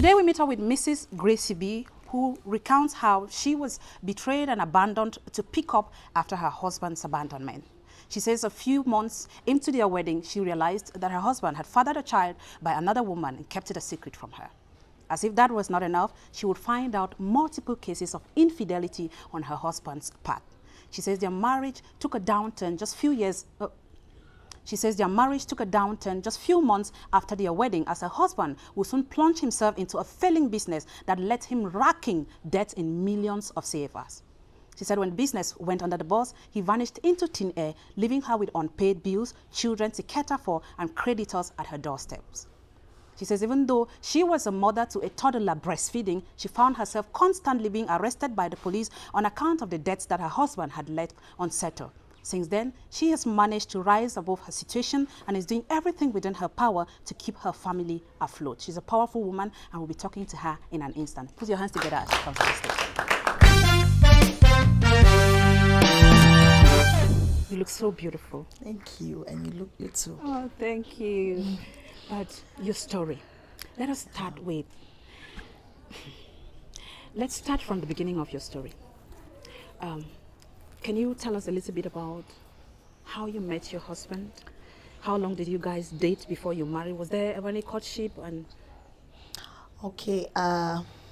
Today we meet up with Mrs. Gracie B, who recounts how she was betrayed and abandoned to pick up after her husband's abandonment. She says a few months into their wedding, she realized that her husband had fathered a child by another woman and kept it a secret from her. As if that was not enough, she would find out multiple cases of infidelity on her husband's part. She says their marriage took a downturn just few months after their wedding, as her husband would soon plunge himself into a failing business that led him racking debt in millions of CFRs. She said when business went under the bus, he vanished into thin air, leaving her with unpaid bills, children to cater for, and creditors at her doorsteps. She says even though she was a mother to a toddler breastfeeding, she found herself constantly being arrested by the police on account of the debts that her husband had left unsettled. Since then, she has managed to rise above her situation and is doing everything within her power to keep her family afloat. She's a powerful woman, and we'll be talking to her in an instant. Put your hands together as she comes to the stage. You look so beautiful. Thank you, and you look good too. Oh, thank you. But your story, let's start from the beginning of your story. Can you tell us a little bit about how you met your husband? How long did you guys date before you married? Was there ever any courtship? And Okay,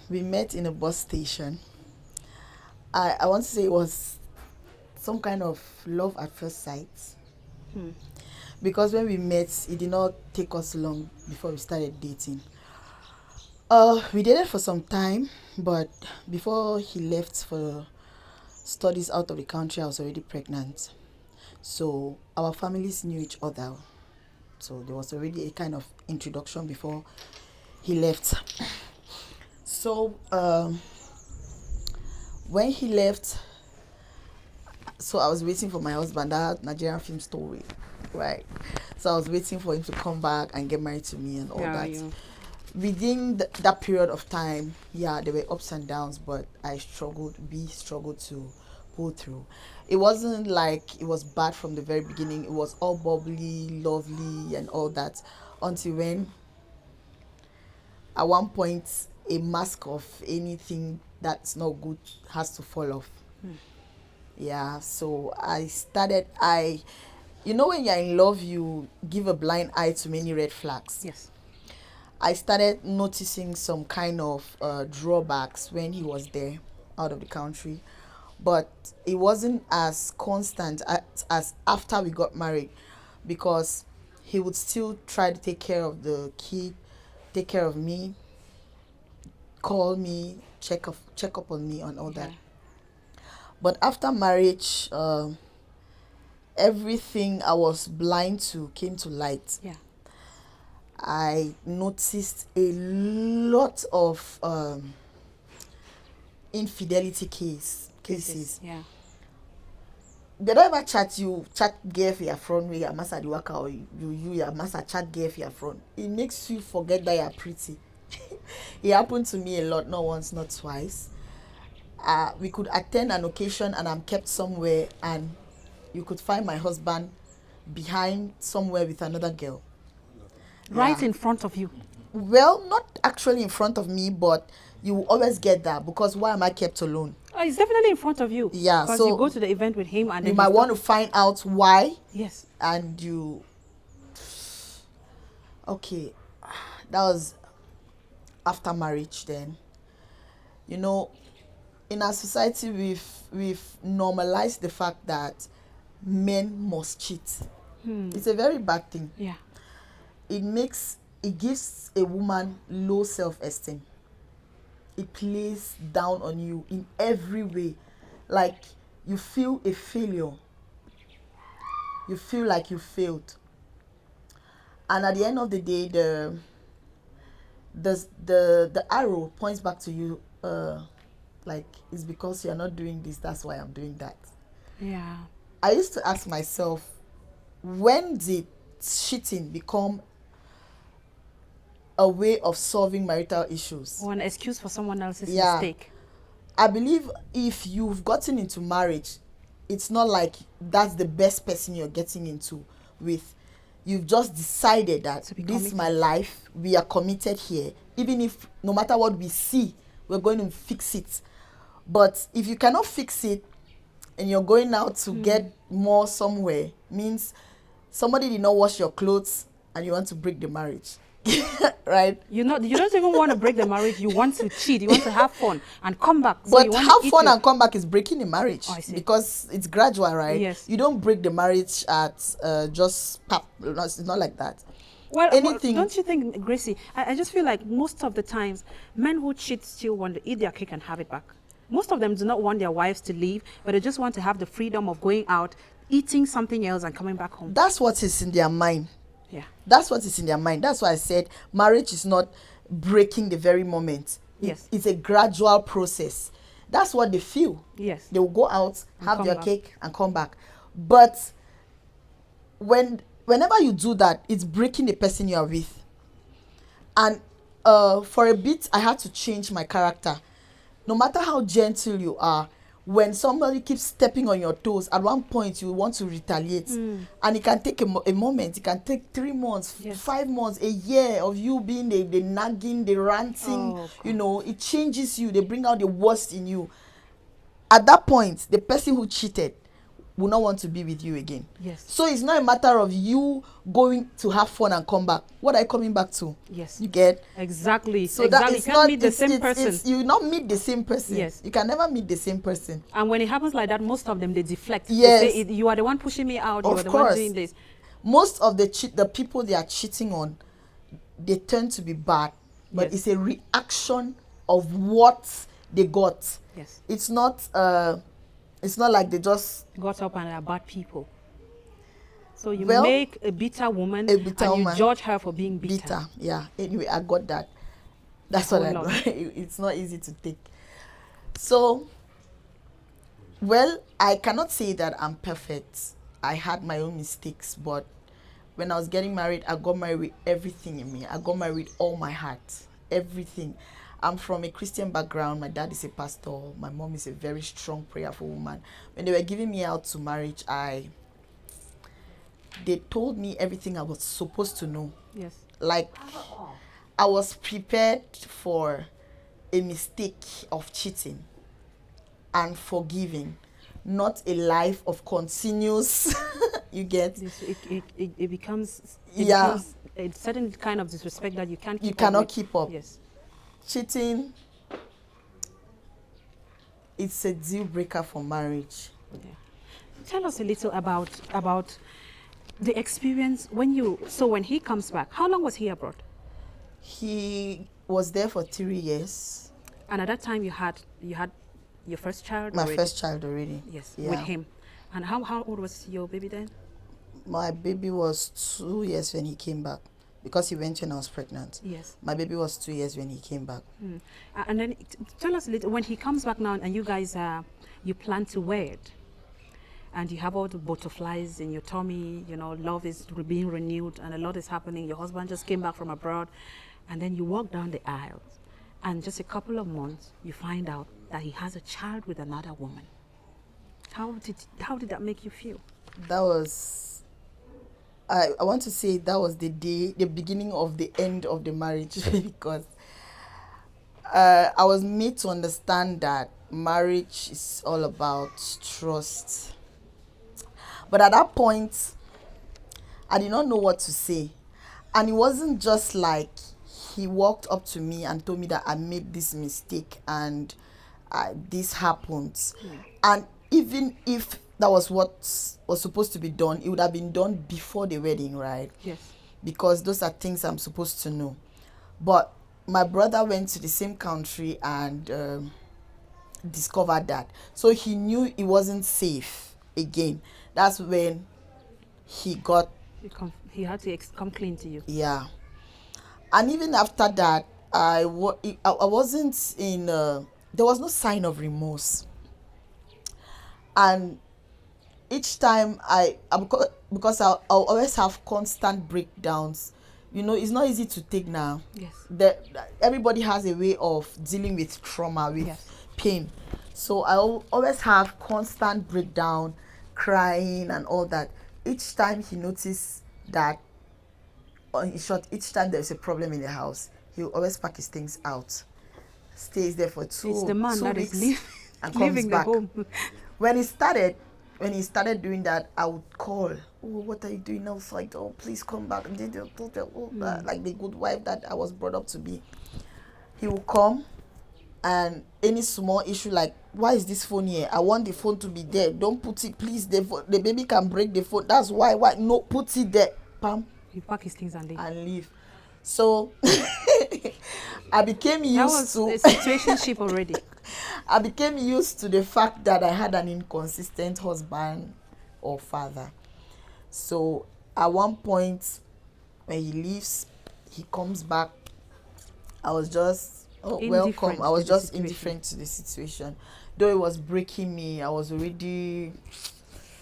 we met in a bus station. I want to say it was some kind of love at first sight. Because when we met, it did not take us long before we started dating. We dated for some time, but before he left for studies out of the country, I was already pregnant. So our families knew each other. So there was already a kind of introduction before he left. So when he left, so I was waiting for my husband, that Nigerian film story, right? So I was waiting for him to come back and get married to me and all that. Yeah. Within that period of time, yeah, there were ups and downs, but we struggled to pull through. It wasn't like it was bad from the very beginning. It was all bubbly, lovely, and all that, until when, at one point, a mask of anything that's not good has to fall off. Yeah, so you know when you're in love, you give a blind eye to many red flags. yes. I started noticing some kind of drawbacks when he was there out of the country, but it wasn't as constant as after we got married, because he would still try to take care of the kid, take care of me, call me, check up on me and all that. But after marriage, everything I was blind to came to light. Yeah. I noticed a lot of infidelity cases. Yeah. They don't ever chat girl for your front way, your master the worker, or your master chat girl for your front. It makes you forget that you're pretty. It happened to me a lot, not once, not twice. We could attend an occasion and I'm kept somewhere, and you could find my husband behind somewhere with another girl. Right in front of you. Well, not actually in front of me, but you will always get that, because why am I kept alone? Oh, it's definitely in front of you. Yeah, because so you go to the event with him and you then might want to find out why. Yes. And you... Okay, that was after marriage then. You know, in our society, we've normalized the fact that men must cheat. It's a very bad thing. Yeah. It gives a woman low self-esteem. It plays down on you in every way. Like, you feel a failure. You feel like you failed. And at the end of the day, the arrow points back to you, like, it's because you're not doing this, that's why I'm doing that. Yeah. I used to ask myself, when did cheating become a way of solving marital issues? Or an excuse for someone else's mistake. I believe if you've gotten into marriage, it's not like that's the best person you're getting into with. You've just decided that this is my life, we are committed here, even if no matter what we see, we're going to fix it. But if you cannot fix it and you're going out to get more somewhere, means somebody did not wash your clothes and you want to break the marriage. Right? You don't even want to break the marriage. You want to cheat. You want to have fun and come back. So but have fun and come back is breaking the marriage. Oh, I see. Because it's gradual, right? Yes. You don't break the marriage at just pap. It's not like that. Well, anything. Don't you think, Gracie? I just feel like most of the times, men who cheat still want to eat their cake and have it back. Most of them do not want their wives to leave, but they just want to have the freedom of going out, eating something else, and coming back home. That's what is in their mind. Yeah. That's what is in their mind. That's why I said marriage is not breaking the very moment. Yes. It's a gradual process. That's what they feel. Yes. They will go out, And have come their back. cake, and come back. But whenever you do that, it's breaking the person you are with. And for a bit, I had to change my character. No matter how gentle you are, when somebody keeps stepping on your toes, at one point you want to retaliate. And it can take a moment. It can take 3 months, Yes. 5 months, a year of you being the nagging, the ranting. Oh, you know, it changes you. They bring out the worst in you. At that point, the person who cheated will not want to be with you again. Yes. So it's not a matter of you going to have fun and come back. What are you coming back to? Yes. You get? Exactly. So exactly. that is You can't not meet the same person. you will not meet the same person. Yes. You can never meet the same person. And when it happens like that, most of them, they deflect. Yes. They say, you are the one pushing me out. You Of are the course. one doing this. Most of the people they are cheating on, they tend to be bad. But Yes. it's a reaction of what they got. Yes. It's not like they just Got up and are bad people. So you Well, make a bitter woman, a bitter and woman. you judge her for being bitter. bitter. Yeah. Anyway, I got that. That's A what I whole got. lot. It's not easy to take. So, well, I cannot say that I'm perfect. I had my own mistakes, but when I was getting married, I got married with everything in me. I got married with all my heart, everything. I'm from a Christian background. My dad is a pastor. My mom is a very strong, prayerful woman. When they were giving me out to marriage, they told me everything I was supposed to know. Yes. Like, I was prepared for a mistake of cheating and forgiving, not a life of continuous. You get? It becomes Yeah. becomes a certain kind of disrespect that you can't keep You up cannot with. keep up. Yes. Cheating, it's a deal breaker for marriage. Yeah. Tell us a little about the experience when he comes back. How long was he abroad? He was there for 3 years. And at that time you had your first child. My already? first child already. Yes, Yeah. with him. And how old was your baby then? My baby was 2 years when he came back, because he went when I was pregnant. Yes. My baby was 2 years when he came back. And then tell us a little, when he comes back now and you guys you plan to wed, and you have all the butterflies in your tummy, love is being renewed and a lot is happening. Your husband just came back from abroad, and then you walk down the aisle, and just a couple of months you find out that he has a child with another woman. How did that make you feel? That was, I want to say that was the beginning of the end of the marriage, because I was made to understand that marriage is all about trust. But at that point, I did not know what to say. And it wasn't just like he walked up to me and told me that I made this mistake and this happened. And even if that was what was supposed to be done, it would have been done before the wedding, right? Yes. Because those are things I'm supposed to know. But my brother went to the same country and discovered that. So he knew it wasn't safe again. That's when he got... He had to come clean to you. Yeah. And even after that, I wasn't in... there was no sign of remorse. And each time because I'll always have constant breakdowns. It's not easy to take now. Yes. Everybody has a way of dealing with trauma, with Yes. pain. So I always have constant breakdown, crying and all that. Each time he noticed that, in short, each time there's a problem in the house, He'll always pack his things out, stays there for It's the man that weeks, is and comes leaving the back. home. When he started doing that, I would call. Oh, what are you doing? I was like, oh, please come back. And then like the good wife that I was brought up to be. He will come, and any small issue like, why is this phone here? I want the phone to be there. Don't put it, please. The baby can break the phone. That's why. Why? No, put it there. Pam. He pack his things and leave. So I became used to a situationship already. I became used to the fact that I had an inconsistent husband or father. So at one point, when he leaves, he comes back. I was just welcome. I was just indifferent to the situation. Though it was breaking me, I was already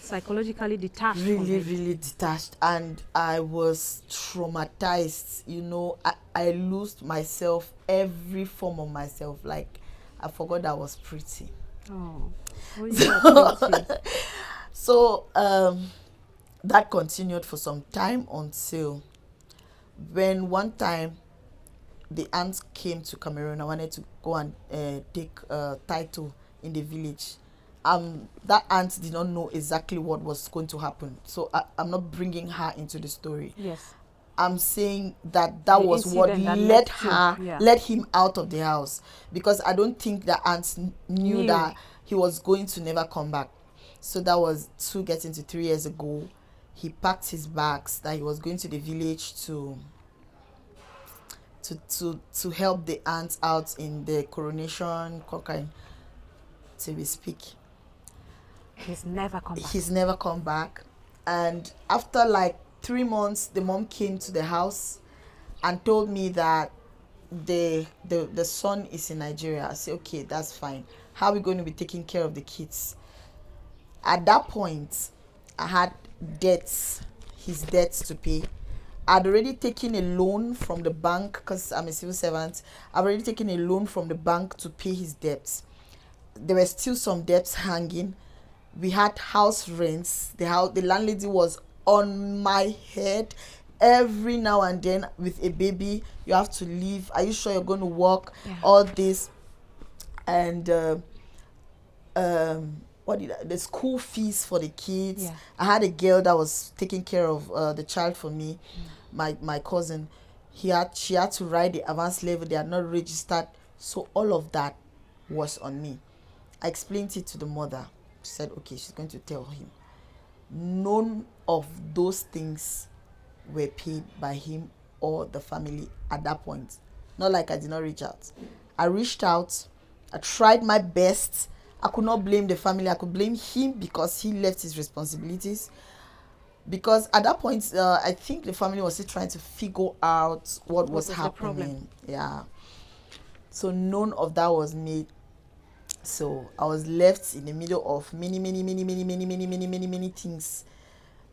psychologically detached. Really detached, and I was traumatized. You know, I lost myself, every form of myself. Like, I forgot I was pretty. Oh, so that continued for some time until when one time the aunt came to Cameroon. I wanted to go and take a title in the village. That aunt did not know exactly what was going to happen, so I'm not bringing her into the story. Yes, I'm saying that was what led him out of the house, because I don't think the aunt knew that he was going to never come back. So that was 3 years ago. He packed his bags that he was going to the village to help the aunt out in the coronation, so we speak. He's never come back. And after like 3 months, the mom came to the house and told me that the son is in Nigeria. I said, okay, that's fine. How are we going to be taking care of the kids? At that point, I had his debts to pay. I'd already taken a loan from the bank, because I'm a civil servant. I've already taken a loan from the bank to pay his debts. There were still some debts hanging. We had house rents. The landlady was on my head every now and then. With a baby, you have to leave. Are you sure you're going to work? Yeah. All this. And the school fees for the kids. Yeah. I had a girl that was taking care of the child for me. My cousin. She had to write the advanced level. They are not registered. So all of that was on me. I explained it to the mother. She said, okay, she's going to tell him. None of those things were paid by him or the family at that point. Not like I did not reach out. I reached out. I tried my best. I could not blame the family. I could blame him because he left his responsibilities. Because at that point, I think the family was still trying to figure out what was happening. Yeah. So none of that was made. So I was left in the middle of many things.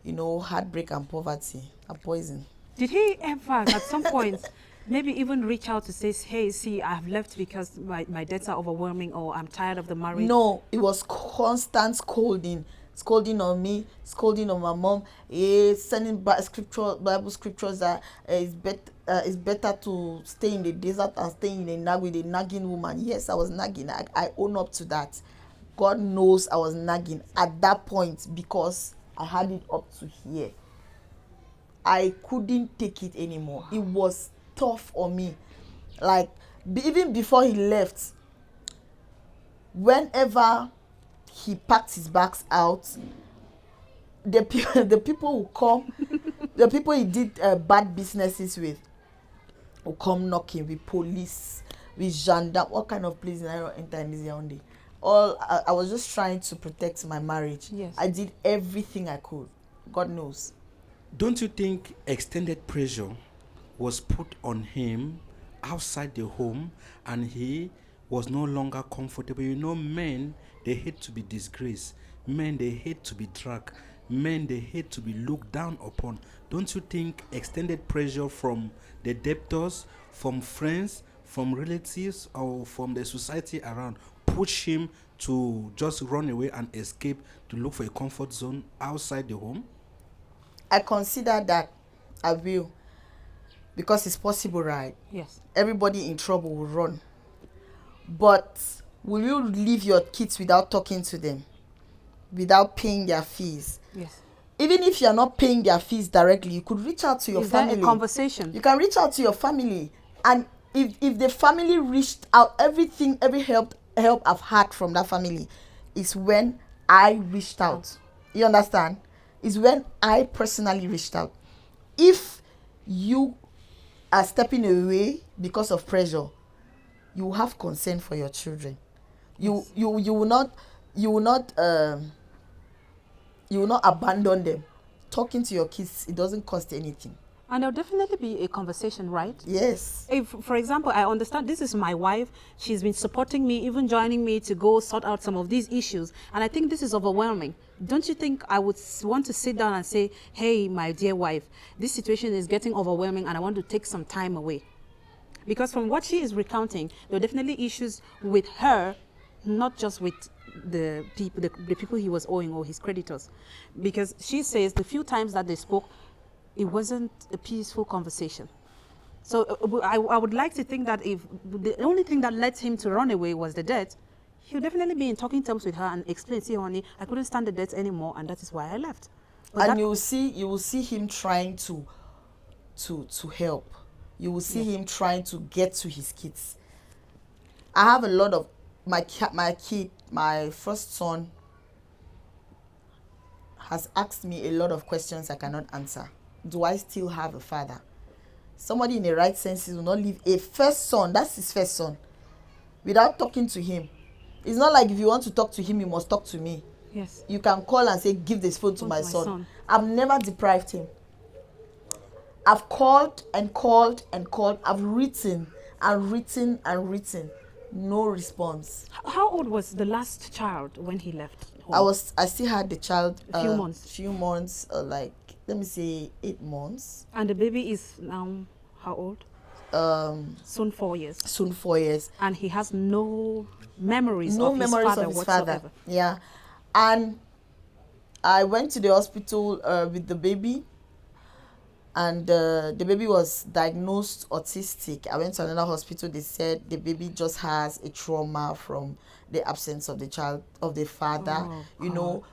You know, heartbreak and poverty, a poison. Did he ever, at some point, maybe even reach out to say, hey, see, I've left because my debts are overwhelming, or I'm tired of the marriage? No, it was constant scolding on me, scolding on my mom, sending Bible scriptures that it's better to stay in the desert and stay in a nag with a nagging woman. Yes, I was nagging. I own up to that. God knows I was nagging at that point because I had it up to here. I couldn't take it anymore. Wow. It was tough on me. Like, even before he left, whenever he packed his bags out, the people who come, the people he did bad businesses with, will come knocking with police, with gendarme. What kind of place did I enter in this Yaoundé? I was just trying to protect my marriage. Yes. I did everything I could. God knows. Don't you think extended pressure was put on him outside the home and he was no longer comfortable? You know, men, they hate to be disgraced. Men, they hate to be dragged. Men, they hate to be looked down upon. Don't you think extended pressure from the debtors, from friends, from relatives, or from the society around push him to just run away and escape to look for a comfort zone outside the home? I consider that I will. because it's possible, right? Yes. Everybody in trouble will run. But will you leave your kids without talking to them, without paying their fees? Yes. Even if you're not paying their fees directly, you could reach out to your family. Is there a conversation? You can reach out to your family. And if the family reached out, every help I've had from that family is when I reached out. You understand? Is when I personally reached out. If you are stepping away because of pressure, you will have concern for your children. You will not abandon them. Talking to your kids, it doesn't cost anything. And there'll definitely be a conversation, right? Yes. If, for example, I understand this is my wife, she's been supporting me, even joining me to go sort out some of these issues, and I think this is overwhelming. Don't you think I would want to sit down and say, hey, my dear wife, this situation is getting overwhelming and I want to take some time away? Because from what she is recounting, there are definitely issues with her, not just with the people he was owing or his creditors. Because she says the few times that they spoke, it wasn't a peaceful conversation. So I would like to think that if the only thing that led him to run away was the debt, he'll definitely be in talking terms with her and explain, see, honey, I couldn't stand the debt anymore, and that is why I left. But and you will see him trying to help. You will see him trying to get to his kids. I have a lot of my first son has asked me a lot of questions I cannot answer. Do I still have a father? Somebody in the right senses will not leave a first son, that's his first son, without talking to him. It's not like if you want to talk to him, you must talk to me. Yes. You can call and say, give this phone to my son. I've never deprived him. I've called and called and called. I've written and written and written. No response. How old was the last child when he left home? I still had the child few months, like, let me say 8 months. And the baby is now how old? Soon 4 years. Soon 4 years. And he has no memories of his father. Yeah. And I went to the hospital with the baby, and the baby was diagnosed autistic. I went to another hospital. They said the baby just has a trauma from the absence of the father. You know,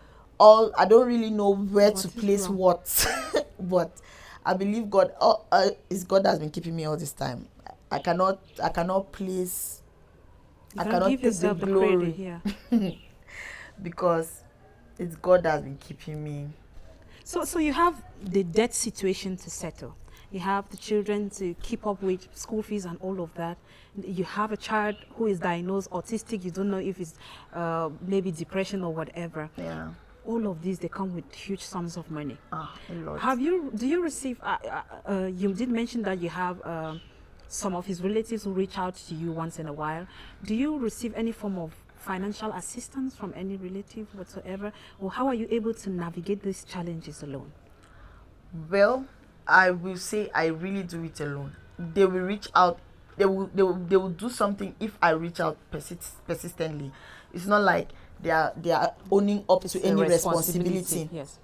I don't really know where to place what, but I believe God. It's God that's been keeping me all this time. I cannot place. I cannot take the glory here. Because it's God that's been keeping me. So you have the debt situation to settle. You have the children to keep up with school fees and all of that. You have a child who is diagnosed autistic. You don't know if it's maybe depression or whatever. Yeah. All of these, they come with huge sums of money. A lot. Do you receive, you did mention that you have some of his relatives who reach out to you once in a while. Do you receive any form of financial assistance from any relative whatsoever, or how are you able to navigate these challenges alone? Well, I will say I really do it alone. They will reach out. They will do something if I reach out persistently. It's not like they are owning up to any responsibility. Yes.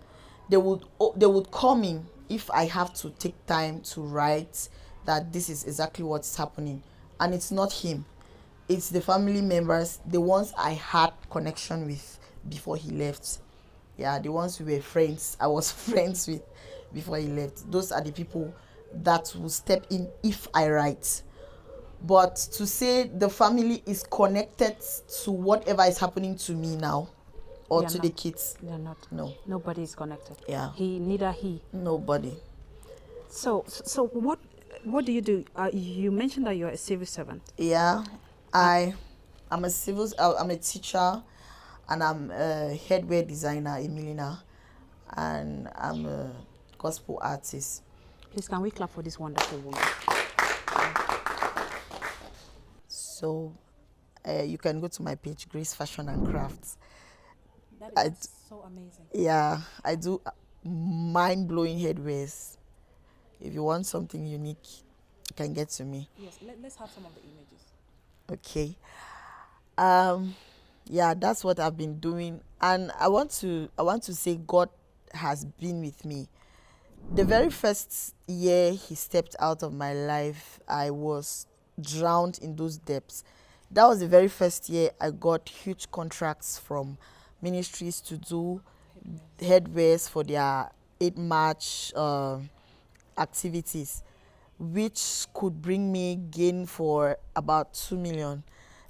They would call me if I have to take time to write that this is exactly what's happening, and it's not him. It's the family members, the ones I had connection with before he left. Yeah, the ones we were friends. I was friends with before he left. Those are the people that will step in if I write. But to say the family is connected to whatever is happening to me now or to the kids. They're not. No. Nobody is connected. Yeah. Neither he. Nobody. So what do you do? You mentioned that you're a civil servant. Yeah. I'm a teacher, and I'm a headwear designer, a milliner, and I'm a gospel artist. Please, can we clap for this wonderful woman? So, you can go to my page, Grace Fashion and Crafts. That is so amazing. Yeah, I do mind-blowing headwears. If you want something unique, you can get to me. Yes, let's have some of the images. Okay. Yeah, that's what I've been doing, and I want to say God has been with me. The very first year he stepped out of my life, I was drowned in those debts. That was the very first year I got huge contracts from ministries to do headwears for their 8 March activities, which could bring me gain for about 2 million.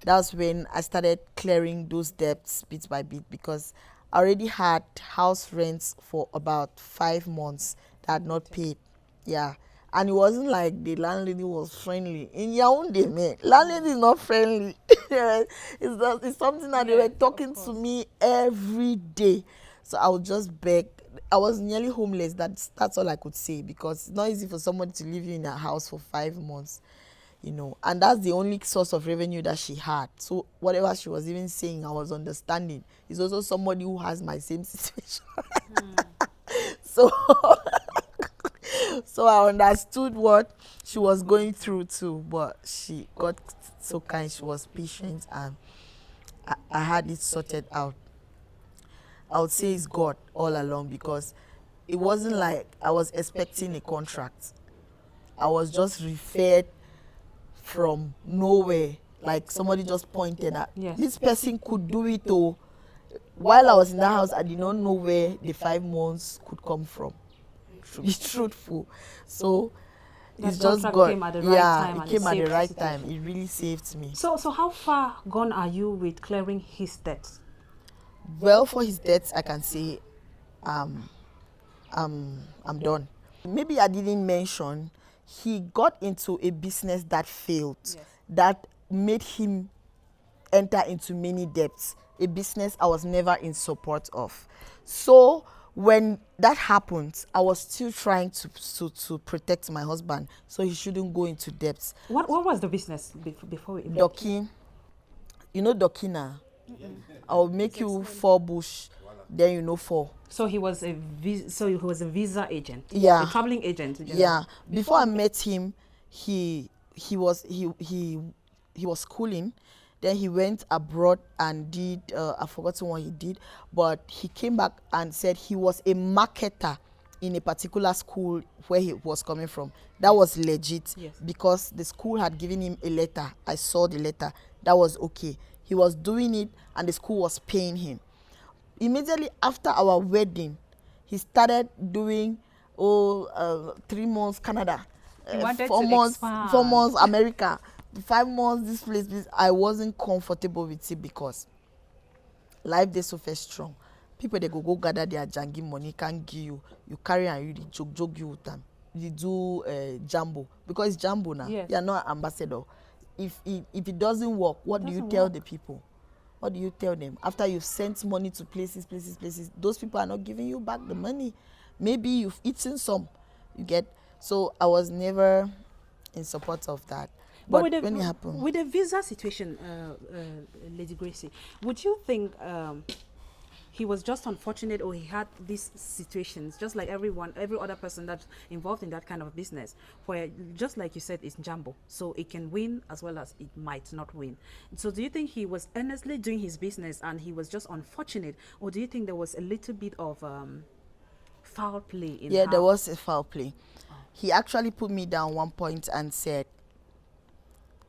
That's when I started clearing those debts bit by bit, because I already had house rents for about 5 months that I had not paid. Yeah. And it wasn't like the landlady was friendly. In Yaoundé, man, landlady is not friendly. It's something that they were talking to me every day. So I would just beg. I was nearly homeless. That's all I could say, because it's not easy for somebody to live in a house for 5 months, you know. And that's the only source of revenue that she had. So whatever she was even saying, I was understanding. It's also somebody who has my same situation. So so I understood what she was going through too, but she got so kind. She was patient, and I had it sorted out. I would say it's God all along, because it wasn't like I was expecting a contract. I was just referred from nowhere, like somebody just pointed at this person could do it. Oh, while I was in that house, I did not know where the 5 months could come from, to be truthful. So it's just God. Came at the right time, it came at the right time. It really saved me. So how far gone are you with clearing his debts? Well, for his debts, I can say I'm done. Maybe I didn't mention, he got into a business that failed, that made him enter into many debts, a business I was never in support of. So when that happened, I was still trying to protect my husband, so he shouldn't go into debts. What was the business before? Docking. You know Dockina? I'll make you 4 bush, then you know 4. So he was a visa agent. Yeah. A traveling agent. Yeah. Before I met him, he was schooling. Then he went abroad and did I've forgotten what he did, but he came back and said he was a marketer in a particular school where he was coming from. That was legit, because the school had given him a letter. I saw the letter. That was okay. He was doing it, and the school was paying him. Immediately after our wedding, he started doing 3 months Canada, 4 months America, 5 months this place. I wasn't comfortable with it, because life they so fast strong. People they go gather their jangi money, can't give you. You carry and you joke you with them. You do jumbo, because it's jumbo now. You're not ambassador. If it doesn't work, what do you tell the people? What do you tell them? After you've sent money to places, those people are not giving you back the money. Maybe you've eaten some, you get. So I was never in support of that. But when it happened, with the visa situation, Lady Gracie, would you think he was just unfortunate, or he had these situations just like every other person that's involved in that kind of business, where, just like you said, it's jumbo, so it can win as well as it might not win? So do you think he was earnestly doing his business and he was just unfortunate, or do you think there was a little bit of foul play in there was a foul play. He actually put me down one point and said,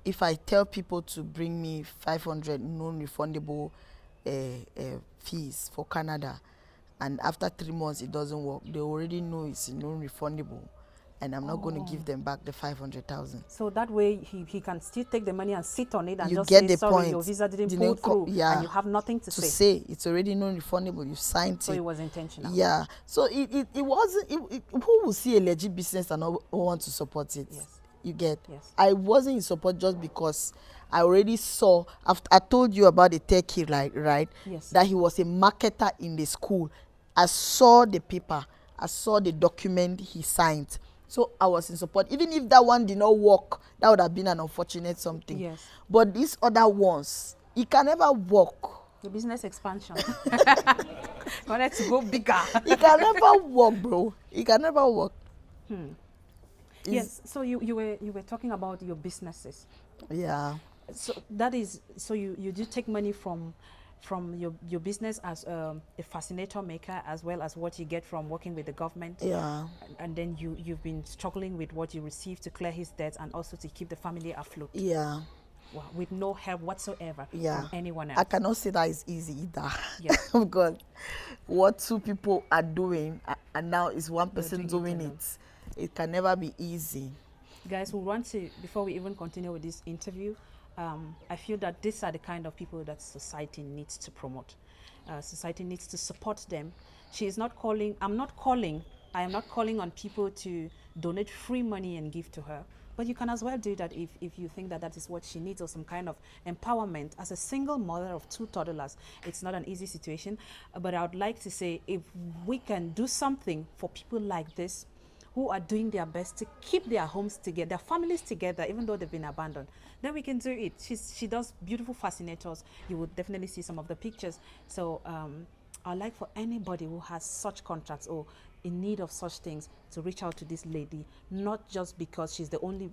if I tell people to bring me 500 non-refundable fees for Canada, and after 3 months it doesn't work, they already know it's non-refundable, and I'm not going to give them back the 500,000. So that way he can still take the money and sit on it and you just get say, the sorry, point. your visa didn't pull through, and you have nothing to say. It's already non-refundable. You signed So it. it was intentional. Yeah. So it wasn't. Who will see a legit business and not want to support it? Yes. You get. Yes. I wasn't in support just because I already saw, after I told you about the techie, right? Yes. That he was a marketer in the school. I saw the paper. I saw the document he signed. So I was in support. Even if that one did not work, that would have been an unfortunate something. Yes. But these other ones, it can never work. The business expansion. Wanted to go bigger. It can never work, bro. It can never work. Yes. So you were talking about your businesses. Yeah. So that is, so you do take money from from your business as a fascinator maker, as well as what you get from working with the government. Yeah. And then you've been struggling with what you received to clear his debts and also to keep the family afloat. Yeah. Wow, with no help whatsoever Yeah. from anyone else. I cannot say that is easy either. Yes. Because what two people are doing and now is one person doing alone. it can never be easy. Guys, we want to, before we even continue with this interview, I feel that these are the kind of people that society needs to promote. Society needs to support them. She is not calling, I am not calling on people to donate free money and give to her. But you can as well do that if you think that that is what she needs, or some kind of empowerment. As a single mother of 2 toddlers, it's not an easy situation. But I would like to say, if we can do something for people like this, who are doing their best to keep their homes together, their families together, even though they've been abandoned, then we can do it. She does beautiful fascinators. You will definitely see some of the pictures. So I'd like for anybody who has such contracts or in need of such things to reach out to this lady, not just because she's the only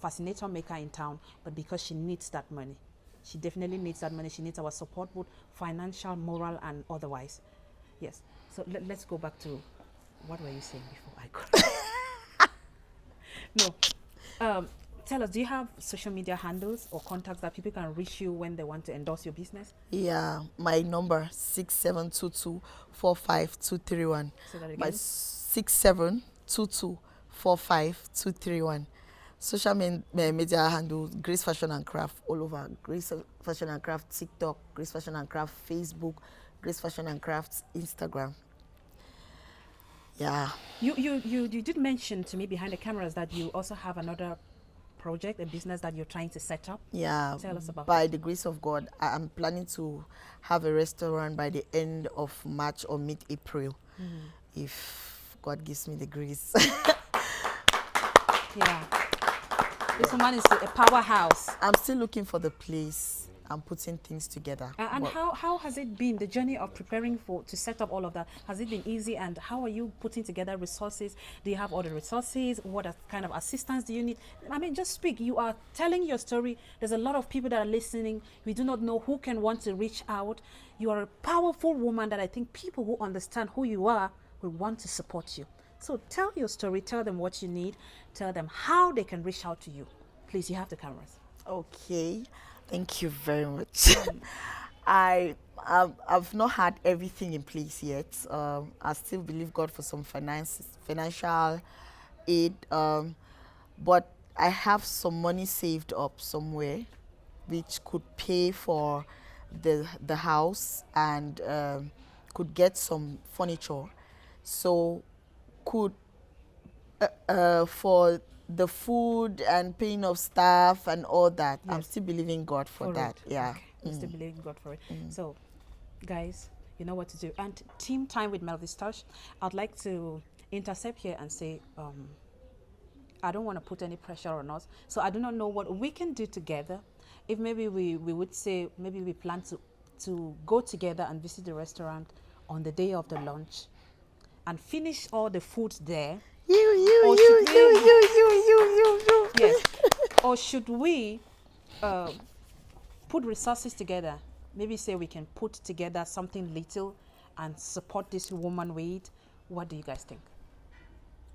fascinator maker in town, but because she needs that money. She definitely needs that money. She needs our support, both financial, moral, and otherwise. Yes. So let's go back to, what were you saying before I could? No. Tell us, do you have social media handles or contacts that people can reach you when they want to endorse your business? Yeah, my number 6722-45231. Say that again. My 6722-45231. Social media handle, Grace Fashion and Craft all over. Grace Fashion and Craft TikTok, Grace Fashion and Craft Facebook, Grace Fashion and Craft Instagram. Yeah. You did mention to me behind the cameras that you also have another project, a business that you're trying to set up. Yeah. Tell us about by the grace of God, I'm planning to have a restaurant by the end of March or mid-April, if God gives me the grace. Yeah. This woman is a powerhouse. I'm still looking for the place. I'm putting things together. And how has it been, the journey of preparing to set up all of that? Has it been easy? And how are you putting together resources? Do you have all the resources? What kind of assistance do you need? I mean, just speak. You are telling your story. There's a lot of people that are listening. We do not know who can want to reach out. You are a powerful woman that I think people who understand who you are will want to support you. So tell your story. Tell them what you need. Tell them how they can reach out to you. Please, you have the cameras. Okay. Thank you very much. I've not had everything in place yet. I still believe God for some financial aid, but I have some money saved up somewhere, which could pay for the house and could get some furniture. So could for the food and paying of staff and all that. Yes. I'm still believing God for that. It. Yeah. Okay. I'm still believing God for it. So, guys, you know what to do. And team time with Melvis Touch, I'd like to intercept here and say, I don't want to put any pressure on us. So I do not know what we can do together. If maybe we would say, maybe we plan to go together and visit the restaurant on the day of the lunch and finish all the food there. You. Yes. Or should we put resources together? Maybe say we can put together something little and support this woman with. What do you guys think?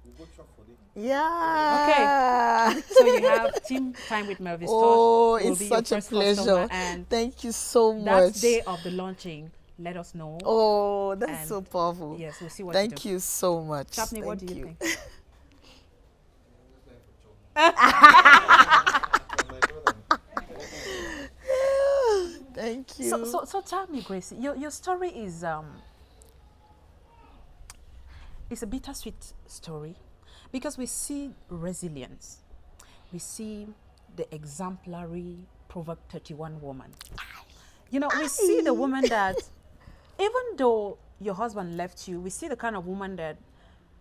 We'll go shop for it. Yeah. Okay. So you have team time with Melvis. Oh, it's such a pleasure. And thank you so much. That day of the launching, let us know. Oh, that's so powerful. Yes, we'll see what Thank you so much. Chapney, what do you think? Thank you. So tell me, Gracie, your story is it's a bittersweet story because we see resilience. We see the exemplary Proverb 31 woman. You know, we see the woman that even though your husband left you, we see the kind of woman that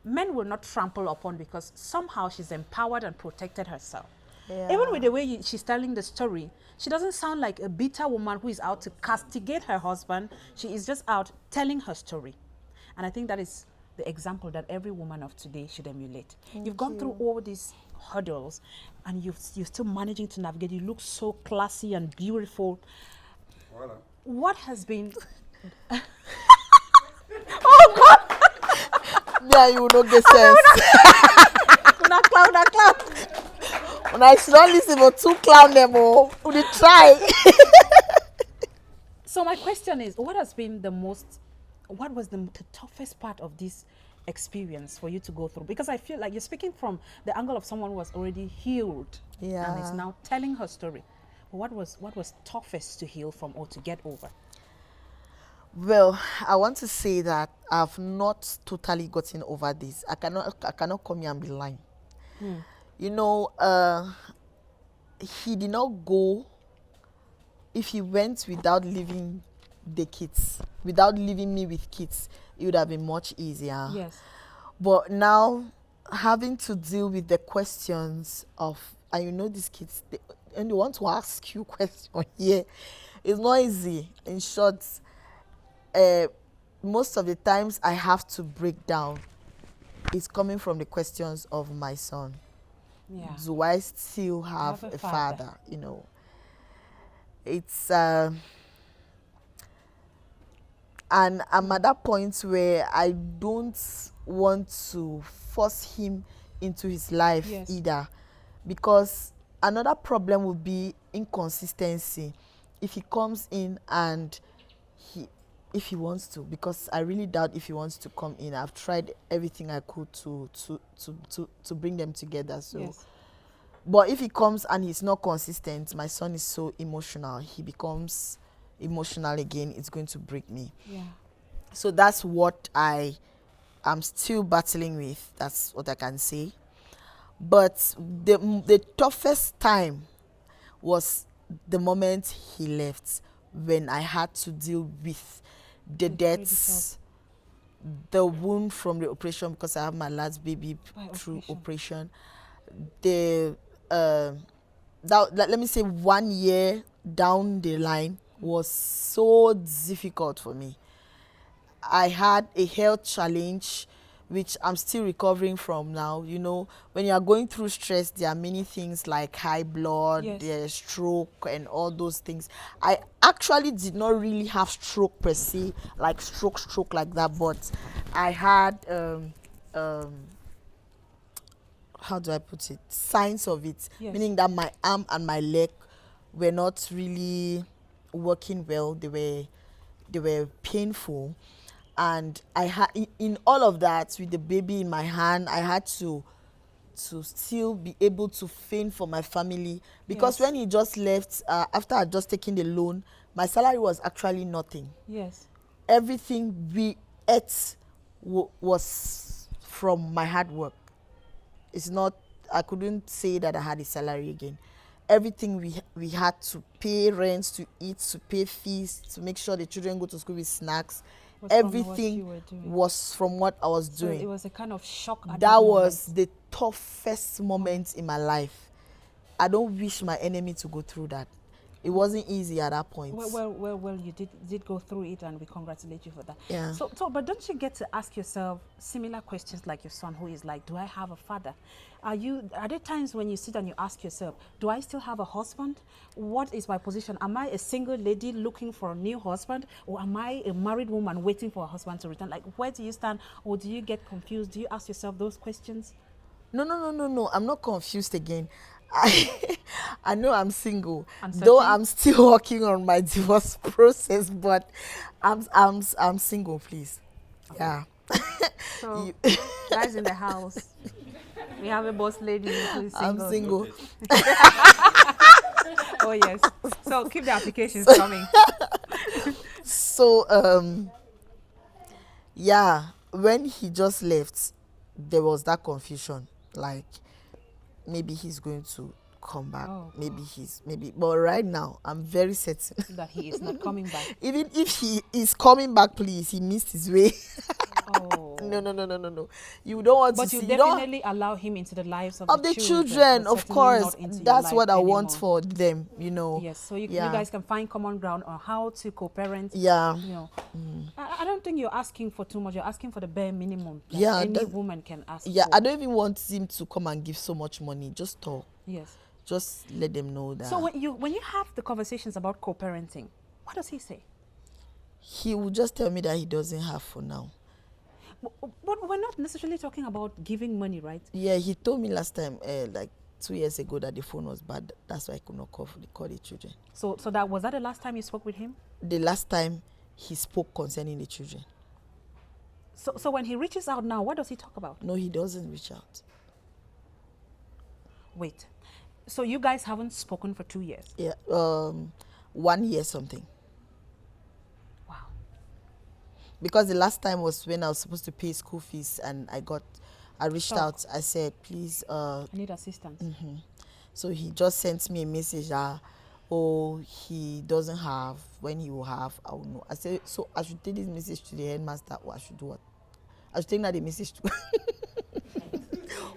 men will not trample upon because somehow she's empowered and protected herself. Yeah. Even with the way she's telling the story, she doesn't sound like a bitter woman who is out to castigate her husband. She is just out telling her story. And I think that is the example that every woman of today should emulate. You've gone through all these hurdles and you're still managing to navigate. You look so classy and beautiful. Voilà. what has been... Yeah, you will not get sense. Una clown. When I should not listen but two clown them all. Would you try? So my question is, what was the toughest part of this experience for you to go through? Because I feel like you're speaking from the angle of someone who was already healed and is now telling her story. What was toughest to heal from or to get over? Well, I want to say that I've not totally gotten over this. I cannot come here and be lying. You know, he did not go. If he went without leaving the kids, without leaving me with kids, it would have been much easier. Yes. But now, having to deal with the questions of, and you know these kids, and they want to ask you questions here, it's not easy. In short, most of the times I have to break down. It's coming from the questions of my son. Yeah. Do I still have a father? You know, it's and I'm at that point where I don't want to force him into his life either, because another problem would be inconsistency. If he comes in and if he wants to, because I really doubt if he wants to come in. I've tried everything I could to bring them together. So, but if he comes and he's not consistent, my son is so emotional. He becomes emotional again. It's going to break me. Yeah. So that's what I am still battling with. That's what I can say. But the toughest time was the moment he left, when I had to deal with the deaths, the wound from the operation, because I have my last baby through operation. Let me say 1 year down the line was so difficult for me. I had a health challenge which I'm still recovering from now. You know, when you are going through stress, there are many things like high blood, there's stroke and all those things. I actually did not really have stroke per se, like stroke like that, but I had how do I put it? Signs of it, meaning that my arm and my leg were not really working well. They were painful. And I had, in all of that, with the baby in my hand, I had to still be able to fend for my family, because when he just left, after I just taken the loan, my salary was actually nothing. Yes. Everything we ate was from my hard work. It's not, I couldn't say that I had a salary again. Everything we had to pay rent, to eat, to pay fees, to make sure the children go to school with snacks. Everything was from what I was doing. So it was a kind of shock. That was the toughest moment in my life. I don't wish my enemy to go through that. It wasn't easy at that point. Well, you did go through it, and we congratulate you for that. Yeah. So, but don't you get to ask yourself similar questions like your son, who is like, do I have a father? Are there times when you sit and you ask yourself, do I still have a husband? What is my position? Am I a single lady looking for a new husband, or am I a married woman waiting for a husband to return? Like, where do you stand, or do you get confused? Do you ask yourself those questions? No. I'm not confused again. I know I'm single, though I'm still working on my divorce process, but I'm single, please. Okay. Yeah. So, guys in the house, we have a boss lady who is single. I'm single. Oh yes. So keep the applications coming. So yeah, when he just left, there was that confusion, like, maybe he's going to come back. But right now, I'm very certain that he is not coming back. Even if he is coming back, please, he missed his way. Oh. No. You don't want but to you see. definitely allow him into the lives of the children, of course. That's what I want for them, you know. Yes, so you guys can find common ground on how to co-parent. Yeah. You know, I don't think you're asking for too much. You're asking for the bare minimum that any woman can ask for. I don't even want him to come and give so much money. Just talk. Yes. Just let them know that. So when you have the conversations about co-parenting, what does he say? He will just tell me that he doesn't have for now. But we're not necessarily talking about giving money, right? Yeah, he told me last time, like 2 years ago, that the phone was bad. That's why I could not call the children. So that was that the last time you spoke with him? The last time he spoke concerning the children. So when he reaches out now, what does he talk about? No, he doesn't reach out. Wait. So you guys haven't spoken for 2 years? Yeah, 1 year something. Wow. Because the last time was when I was supposed to pay school fees, and I reached out. I said, please. I need assistance. So he just sent me a message that, oh, he doesn't have. When he will have, I will know. I said, so I should take this message to the headmaster, or I should do what? I should take that the message to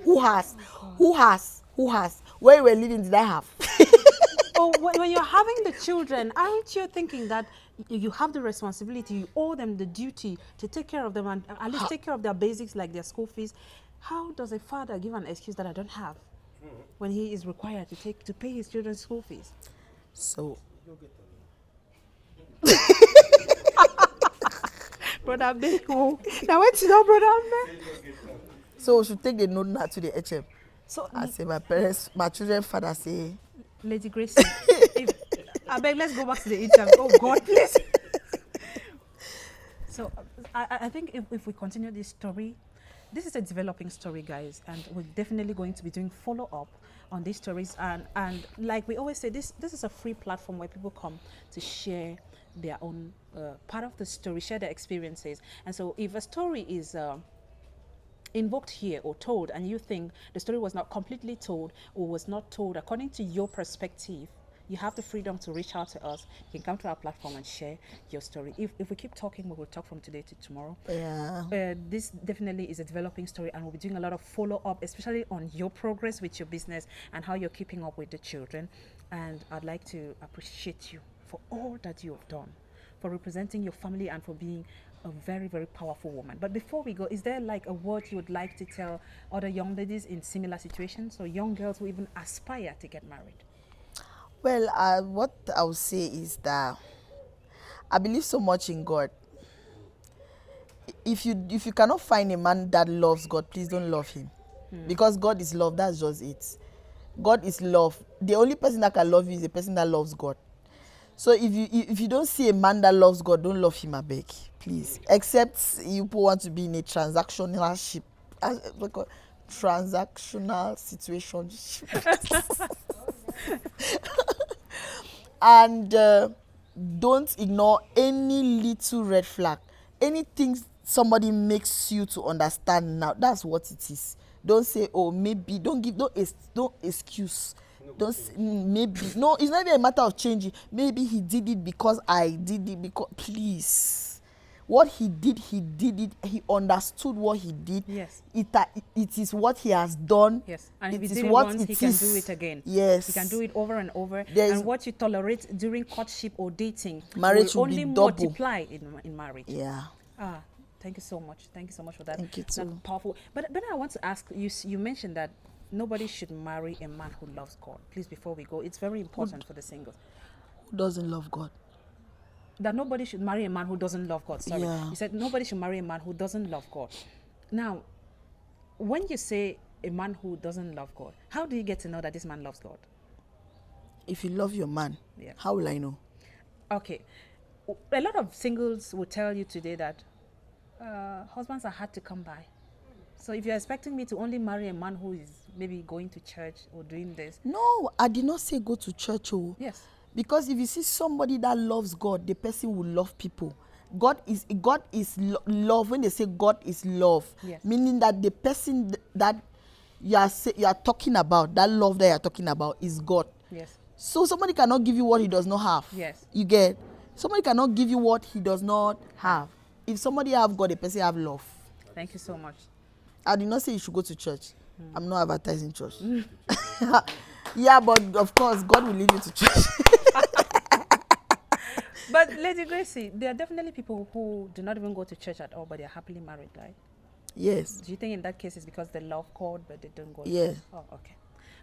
Who has? Where you were living, did I have? Oh, when you're having the children, aren't you thinking that you have the responsibility, you owe them the duty to take care of them and at least take care of their basics like their school fees? How does a father give an excuse that I don't have when he is required to pay his children's school fees? So, brother, now what's your brother? So we should take the note now to the HM. So I say my children's father say, Lady Gracie, I beg, let's go back to the HM. Oh God, please. So I think if we continue this story, this is a developing story, guys, and we're definitely going to be doing follow-up on these stories. And like we always say, this is a free platform where people come to share their own part of the story, share their experiences. And so if a story is invoked here or told, and you think the story was not completely told or was not told according to your perspective, you have the freedom to reach out to us. You can come to our platform and share your story. If we keep talking, we will talk from today to tomorrow. Yeah. This definitely is a developing story, and we'll be doing a lot of follow-up, especially on your progress with your business and how you're keeping up with the children. And I'd like to appreciate you for all that you have done, for representing your family and for being a very, very powerful woman. But before we go, is there like a word you would like to tell other young ladies in similar situations, or young girls who even aspire to get married? Well, what I would say is that I believe so much in God. If you cannot find a man that loves God, please don't love him. Because God is love, that's just it. God is love. The only person that can love you is a person that loves God. So if you don't see a man that loves God, don't love him, I beg, please. Except you want to be in a transactional situation. And don't ignore any little red flag. Anything somebody makes you to understand now, that's what it is. Don't say, oh, maybe. Don't excuse. Don't say, maybe. No, it's not even a matter of changing. Maybe he did it because I did it. Because, please. What he did it. He understood what he did. Yes. It is what he has done. Yes. And if It he is did it what once, it he can is. do it again. Yes. He can do it over and over. And what you tolerate during courtship or dating marriage will will be only double. multiply in marriage. Yeah. Thank you so much. Thank you so much for that. Thank you That's too. powerful. But I want to ask you. You mentioned that nobody should marry a man who loves God. Please, before we go, it's very important for the singles. Who doesn't love God? That nobody should marry a man who doesn't love God. Sorry, Yeah. you said nobody should marry a man who doesn't love God. Now, when you say a man who doesn't love God, how do you get to know that this man loves God? If you love your man, Yeah. how will I know? Okay, a lot of singles will tell you today that husbands are hard to come by. So if you're expecting me to only marry a man who is maybe going to church or doing this. No, I did not say go to church. Oh. Yes. Because if you see somebody that loves God, the person will love people. God is love. When they say God is love, Yes. meaning that the person that you are talking about, that love that you are talking about, is God. Yes. So somebody cannot give you what he does not have. Yes. You get? Somebody cannot give you what he does not have. If somebody have God, the person have love. Thank you so much. I did not say you should go to church. I'm not advertising church. Yeah, but of course, God will lead you to church. But Lady Gracie, there are definitely people who do not even go to church at all, but they're happily married, right? Yes. Do you think in that case it's because they love God, but they don't go? Yeah. Oh, okay.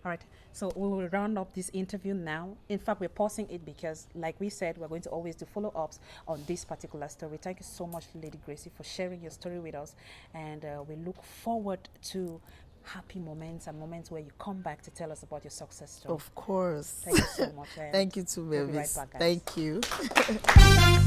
All right, so we will round up this interview now. In fact, we're pausing it because, like we said, we're going to always do follow-ups on this particular story. Thank you so much, Lady Gracie, for sharing your story with us. And we look forward to happy moments and moments where you come back to tell us about your success story. Of course. Thank you so much. Thank you too, we'll be Mavis. right back, guys. Thank you.